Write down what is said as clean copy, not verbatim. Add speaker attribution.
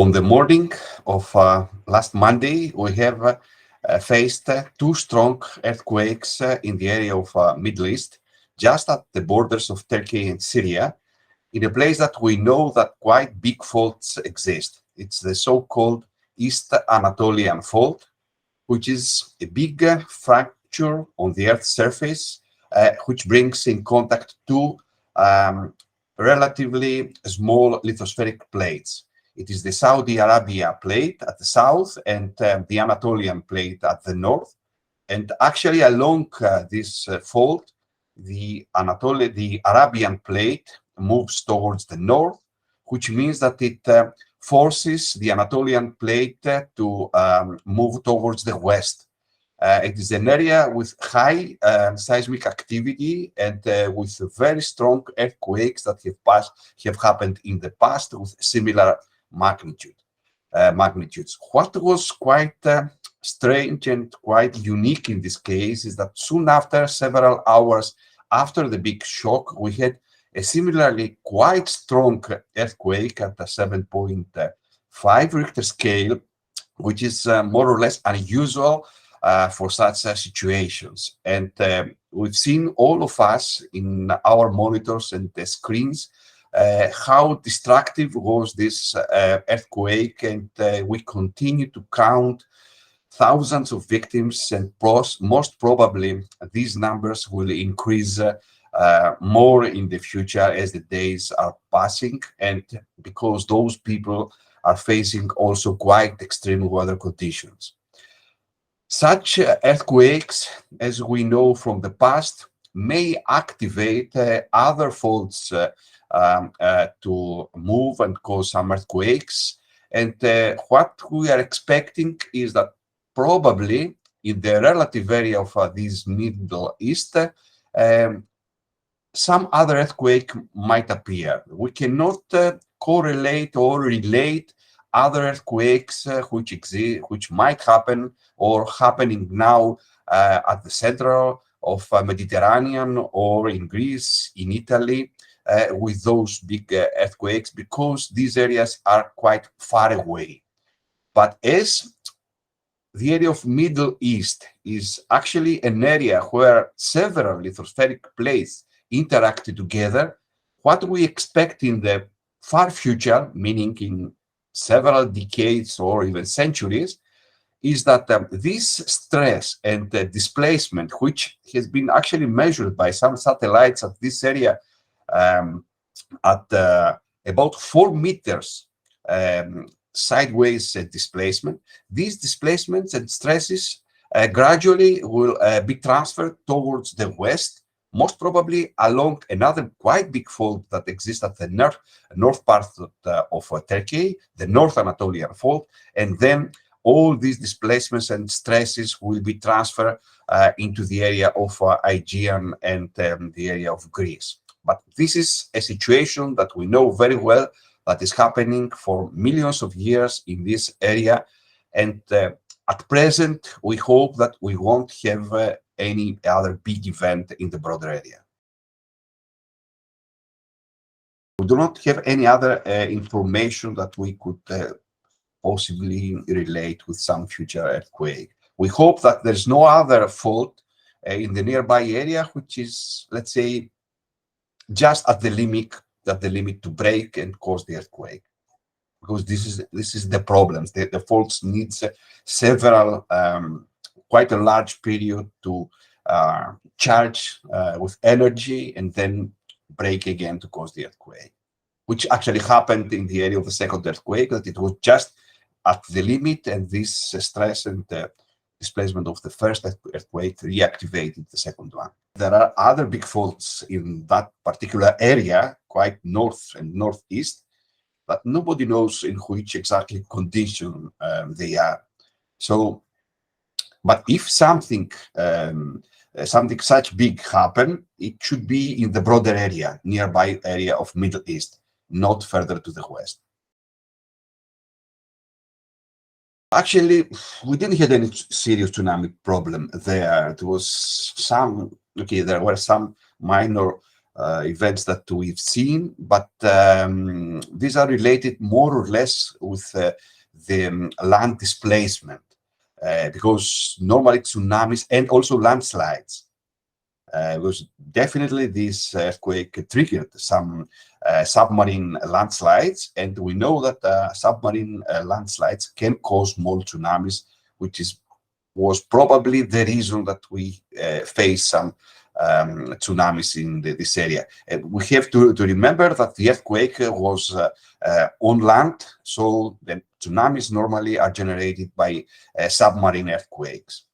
Speaker 1: On the morning of last Monday, we have faced two strong earthquakes in the area of Middle East, just at the borders of Turkey and Syria, in a place that we know that quite big faults exist. It's the so-called East Anatolian Fault, which is a big fracture on the Earth's surface, which brings in contact two relatively small lithospheric plates. It is the Saudi Arabia plate at the south and the Anatolian plate at the north. And actually along this fault, the Arabian plate moves towards the north, which means that it forces the Anatolian plate to move towards the west. It is an area with high seismic activity and with very strong earthquakes that have happened in the past with similar magnitudes. What was quite strange and quite unique in this case is that soon after, several hours after the big shock, we had a similarly quite strong earthquake at the 7.5 Richter scale, which is more or less unusual for such situations. And we've seen, all of us, in our monitors and the screens, how destructive was this earthquake, and we continue to count thousands of victims, and most probably these numbers will increase more in the future as the days are passing, and because those people are facing also quite extreme weather conditions. Such earthquakes, as we know from the past, may activate other faults to move and cause some earthquakes. And what we are expecting is that probably in the relative area of this Middle East, some other earthquake might appear. We cannot correlate or relate other earthquakes which might happen or happening now at the center of Mediterranean or in Greece, in Italy, with those big earthquakes, because these areas are quite far away. But as the area of Middle East is actually an area where several lithospheric plates interact together, what we expect in the far future, meaning in several decades or even centuries, is that this stress and displacement, which has been actually measured by some satellites at this area at about 4 meters sideways displacement, these displacements and stresses gradually will be transferred towards the west, most probably along another quite big fault that exists at the north part of Turkey, the North Anatolian Fault, and then all these displacements and stresses will be transferred into the area of Aegean and the area of Greece. But this is a situation that we know very well that is happening for millions of years in this area, and at present we hope that we won't have any other big event in the broader area. We do not have any other information that we could possibly relate with some future earthquake. We hope that there's no other fault in the nearby area which is, let's say, just at the limit to break and cause the earthquake, because this is the problem. The faults needs several quite a large period to charge with energy and then break again to cause the earthquake, which actually happened in the area of the second earthquake, that it was just at the limit, and this stress and displacement of the first earthquake reactivated the second one. There are other big faults in that particular area, quite north and northeast, but nobody knows in which exactly condition they are. So, but if something such big happen, it should be in the broader area, nearby area of Middle East, not further to the west. Actually, we didn't have any serious tsunami problem there. There was some, okay, there were some minor events that we've seen, but these are related more or less with the land displacement, because normally tsunamis and also landslides, because definitely this earthquake triggered some submarine landslides, and we know that submarine landslides can cause small tsunamis, which was probably the reason that we face some tsunamis in this area. We have to remember that the earthquake was on land, so the tsunamis normally are generated by submarine earthquakes.